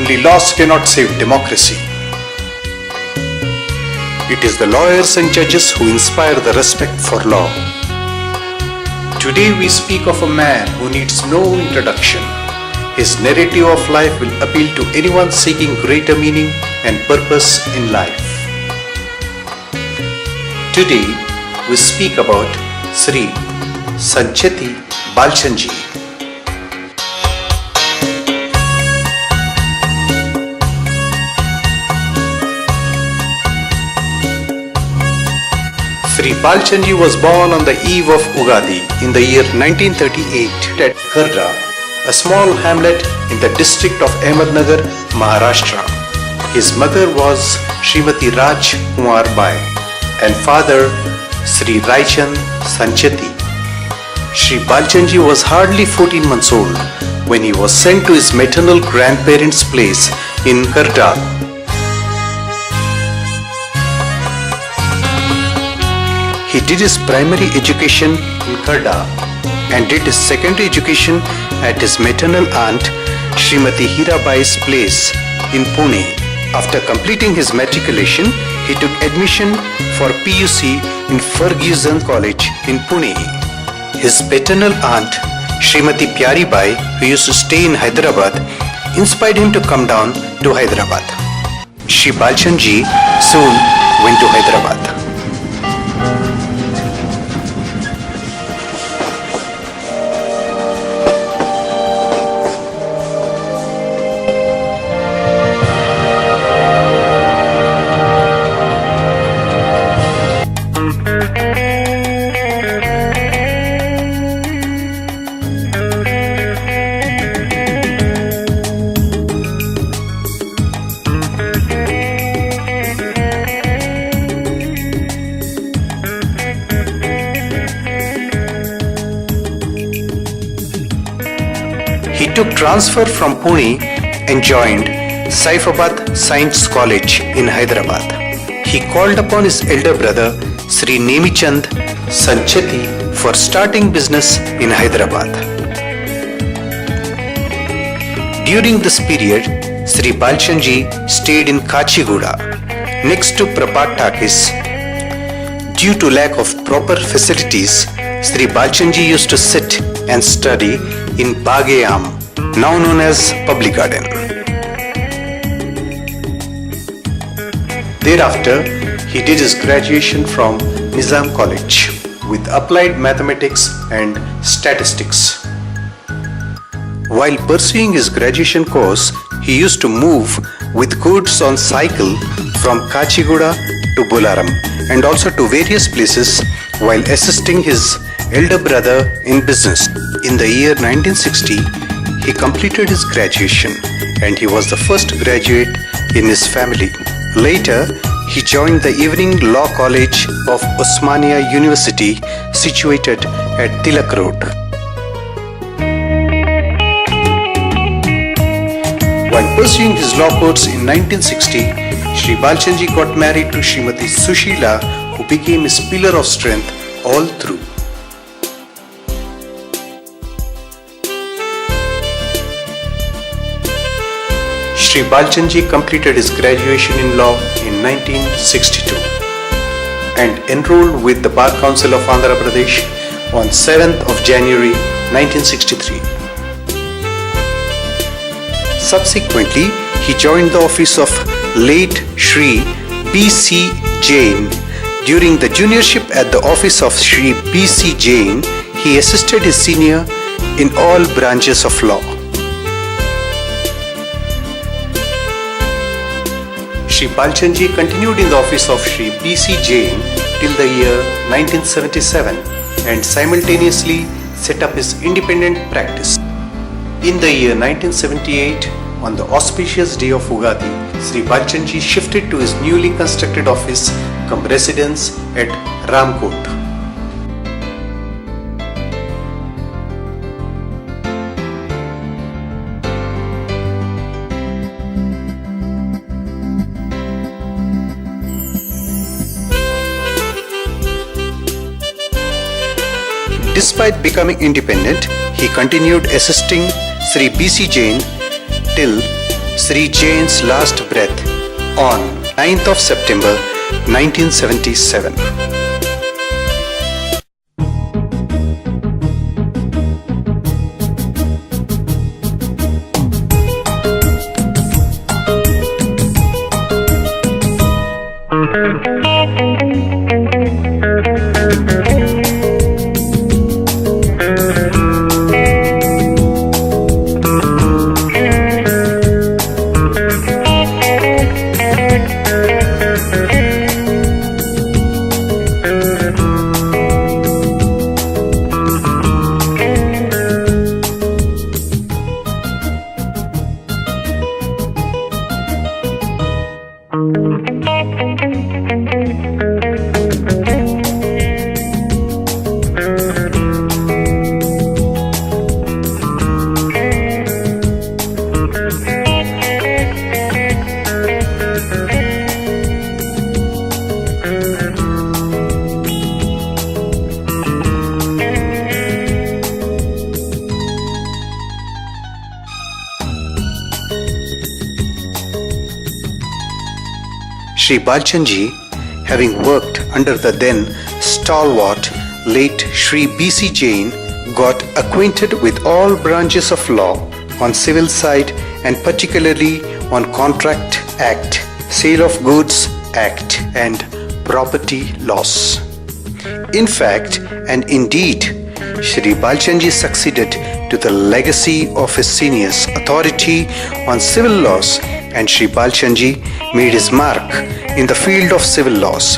only laws cannot save democracy. It is the lawyers and judges who inspire the respect for law. Today we speak of a man who needs no introduction. His narrative of life will appeal to anyone seeking greater meaning and purpose in life. Today we speak about Sri Sancheti Balchandji. Sri Balchandji was born on the eve of Ugadi in the year 1938 at Kharda, a small hamlet in the district of Ahmednagar, Maharashtra. His mother was Srimati Raj Kumar Bai and father Sri Raichand Sancheti. Sri Balchandji was hardly 14 months old when he was sent to his maternal grandparents' place in Kharda. He did his primary education in Kharda and did his secondary education at his maternal aunt Srimati Hirabai's place in Pune. After completing his matriculation, he took admission for PUC in Ferguson College in Pune. His paternal aunt Srimati Pyari Bai, who used to stay in Hyderabad, inspired him to come down to Hyderabad. Sri Balchandji soon went to Hyderabad. He took transfer from Pune and joined Saifabad Science College in Hyderabad. He called upon his elder brother Sri Nemichand Sancheti for starting business in Hyderabad. During this period, Sri Balchandji stayed in Kachiguda next to Prapat Takis. Due to lack of proper facilities, Sri Balchandji used to sit and study in Bageyam, now known as Public Garden. Thereafter, he did his graduation from Nizam College with applied mathematics and statistics. While pursuing his graduation course, he used to move with goods on cycle from Kachiguda to Bolaram and also to various places while assisting his elder brother in business. In the year 1960, he completed his graduation and he was the first graduate in his family. Later, he joined the Evening Law College of Osmania University situated at Tilak Road. While pursuing his law course in 1960, Sri Balchandji got married to Srimati Sushila, who became his pillar of strength all through. Sri Balchandji completed his graduation in law in 1962 and enrolled with the Bar Council of Andhra Pradesh on 7th of January 1963. Subsequently, he joined the office of late Sri B.C. Jain. During the juniorship at the office of Sri B.C. Jain, he assisted his senior in all branches of law. Sri Balchandji continued in the office of Sri B.C. Jain till the year 1977 and simultaneously set up his independent practice. In the year 1978, on the auspicious day of Ugadi, Sri Balchandji shifted to his newly constructed office cum residence at Ramkot. Despite becoming independent, he continued assisting Sri B.C. Jain till Sri Jain's last breath on 9th of September 1977. Shri Balchand Ji, having worked under the then stalwart late Shri B.C. Jain, got acquainted with all branches of law on civil side and particularly on Contract Act, Sale of Goods Act and property laws. In fact and indeed, Shri Balchand Ji succeeded to the legacy of his seniors' authority on civil laws, and Shri Balchand Ji made his mark in the field of civil laws.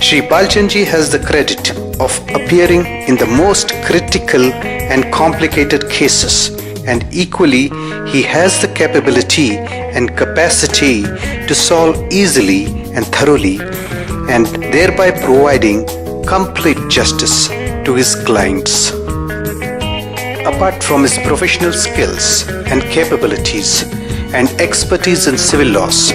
Shri Balchand Ji has the credit of appearing in the most critical and complicated cases, and equally he has the capability and capacity to solve easily and thoroughly, and thereby providing complete justice to his clients. Apart from his professional skills and capabilities and expertise in civil laws,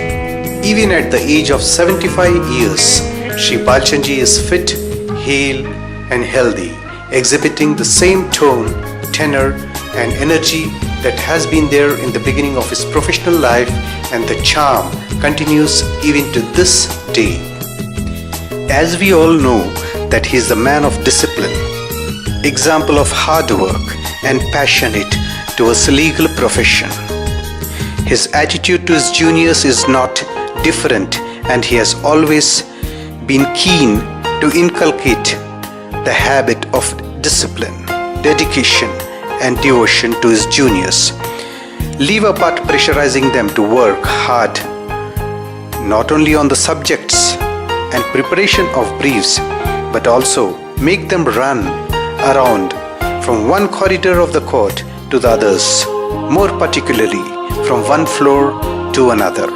even at the age of 75 years, Shri Balchand Ji is fit, hale and healthy, exhibiting the same tone, tenor and energy that has been there in the beginning of his professional life, and the charm continues even to this day. As we all know that he is the man of discipline, example of hard work and passionate towards the legal profession. His attitude to his juniors is not different, and he has always been keen to inculcate the habit of discipline, dedication and devotion to his juniors. Leave apart pressurizing them to work hard, not only on the subjects and preparation of briefs, but also make them run around from one corridor of the court to the others, more particularly from one floor to another.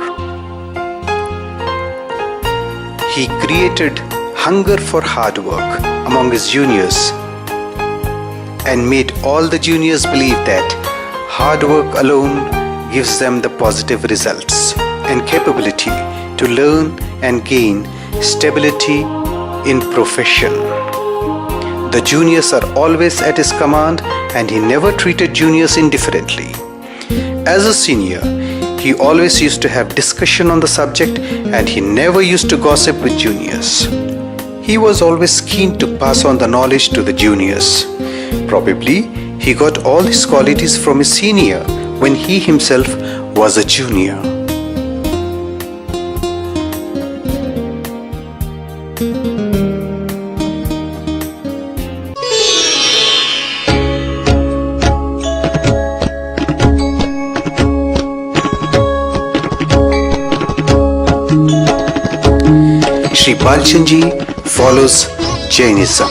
He created hunger for hard work among his juniors and made all the juniors believe that hard work alone gives them the positive results and capability to learn and gain stability in profession. The juniors are always at his command, and he never treated juniors indifferently. As a senior, he always used to have discussion on the subject, and he never used to gossip with juniors. He was always keen to pass on the knowledge to the juniors. Probably he got all his qualities from his senior when he himself was a junior. Shri Balchand Ji follows Jainism.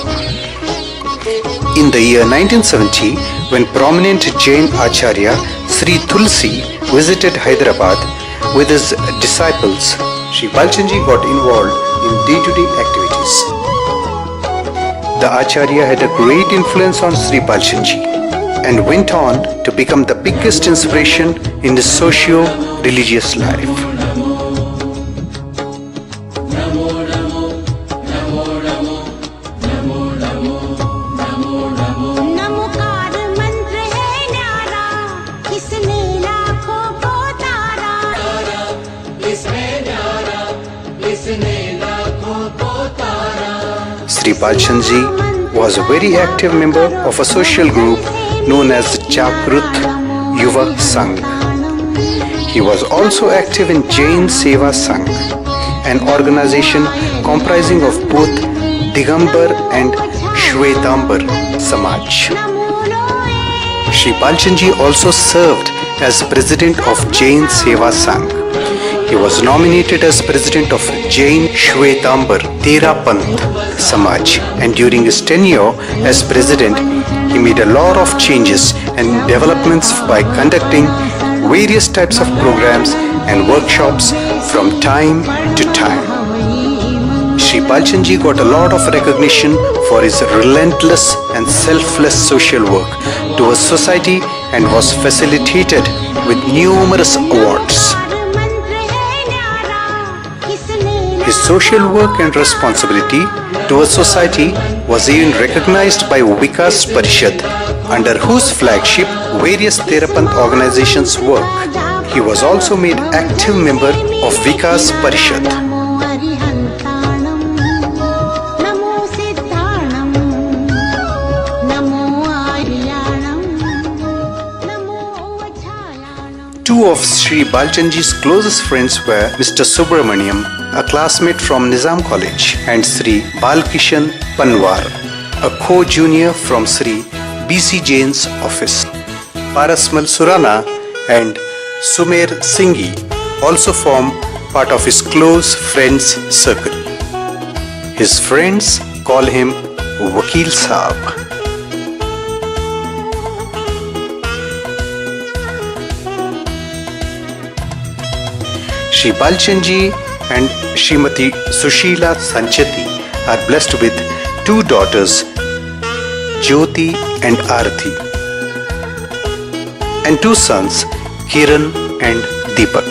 In the year 1970, when prominent Jain Acharya Sri Tulsi visited Hyderabad with his disciples, Shri Balchand Ji got involved in day-to-day activities. The Acharya had a great influence on Shri Balchand Ji and went on to become the biggest inspiration in his socio-religious life. Namokar मंत्र है न्यारा, किसने लाखों Balchandji was a very active member of a social group known as Jagrut Yuva Sangh. He was also active in Jain Seva Sangh, an organization comprising of both Digambar and Shwetambar Samaj. Shri Balchandji also served as president of Jain Seva Sangh. He was nominated as president of Jain Shwetambar Terapanth Samaj, and during his tenure as president, he made a lot of changes and developments by conducting various types of programs and workshops from time to time. Shri Balchandji got a lot of recognition for his relentless and selfless social work towards society and was facilitated with numerous awards. His social work and responsibility towards society was even recognized by Vikas Parishad, under whose flagship various Terapanth organizations work. He was also made active member of Vikas Parishad. Two of Shri Balchandji's closest friends were Mr. Subramaniam, a classmate from Nizam College, and Sri Balkishan Panwar, a co-junior from Sri B.C. Jain's office. Parasmal Surana and Sumer Singhi also form part of his close friends circle. His friends call him Vakil Saab. Shri Balchandji and Srimati Sushila Sancheti are blessed with two daughters, Jyoti and Aarti, and two sons, Kiran and Deepak.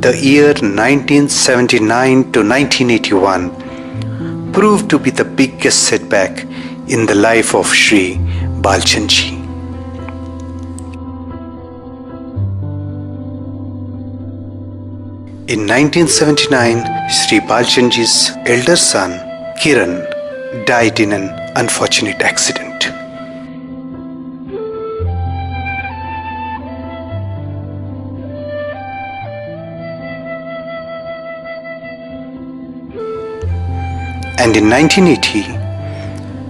The year 1979 to 1981 proved to be the biggest setback in the life of Shri Balchandji. In 1979, Shri Balchandji's elder son, Kiran, died in an unfortunate accident. And in 1980,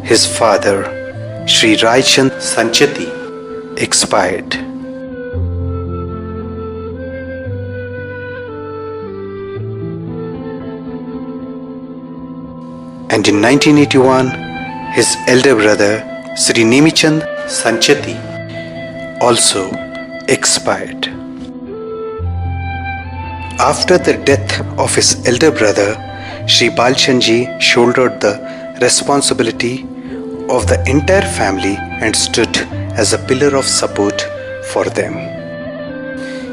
his father, Shri Raichand Sancheti, expired. And in 1981, his elder brother, Sri Nemichand Sancheti, also expired. After the death of his elder brother, Shri Balchandji shouldered the responsibility of the entire family and stood as a pillar of support for them.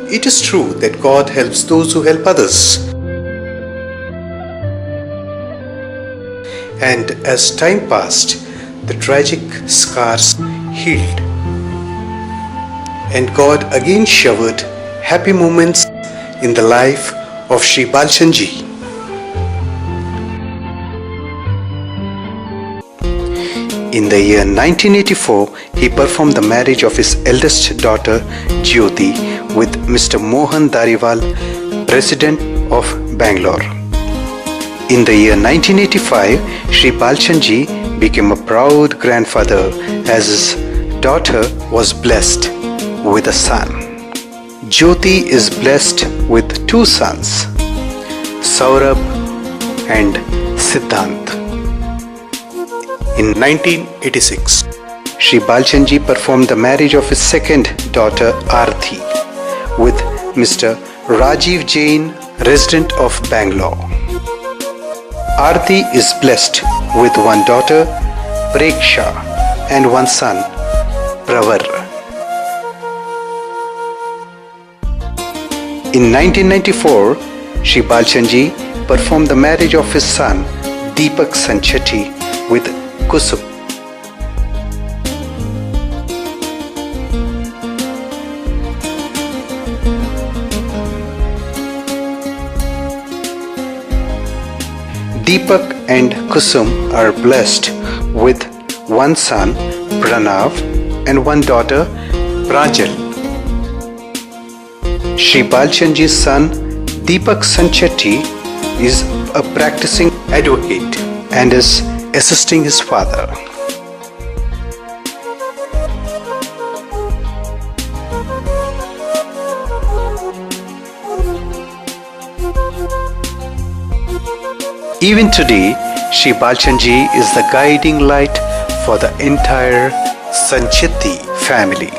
It is true that God helps those who help others. And as time passed, the tragic scars healed. And God again showered happy moments in the life of Shri Balchandji. In the year 1984, he performed the marriage of his eldest daughter, Jyoti, with Mr. Mohan Dariwal, President of Bangalore. In the year 1985, Shri Balchandji became a proud grandfather as his daughter was blessed with a son. Jyoti is blessed with two sons, Saurabh and Siddhant. In 1986, Shri Balchandji performed the marriage of his second daughter Aarti with Mr. Rajiv Jain, resident of Bangalore. Aarti is blessed with one daughter, Preksha, and one son, Pravar. In 1994, Shri Balchandji performed the marriage of his son, Deepak Sancheti, with Kusum. Deepak and Kusum are blessed with one son, Pranav, and one daughter, Pranjal. Shri Balchandji's son, Deepak Sanchetti, is a practicing advocate and is assisting his father. Even today, Shri Balchandji is the guiding light for the entire Sanchetti family.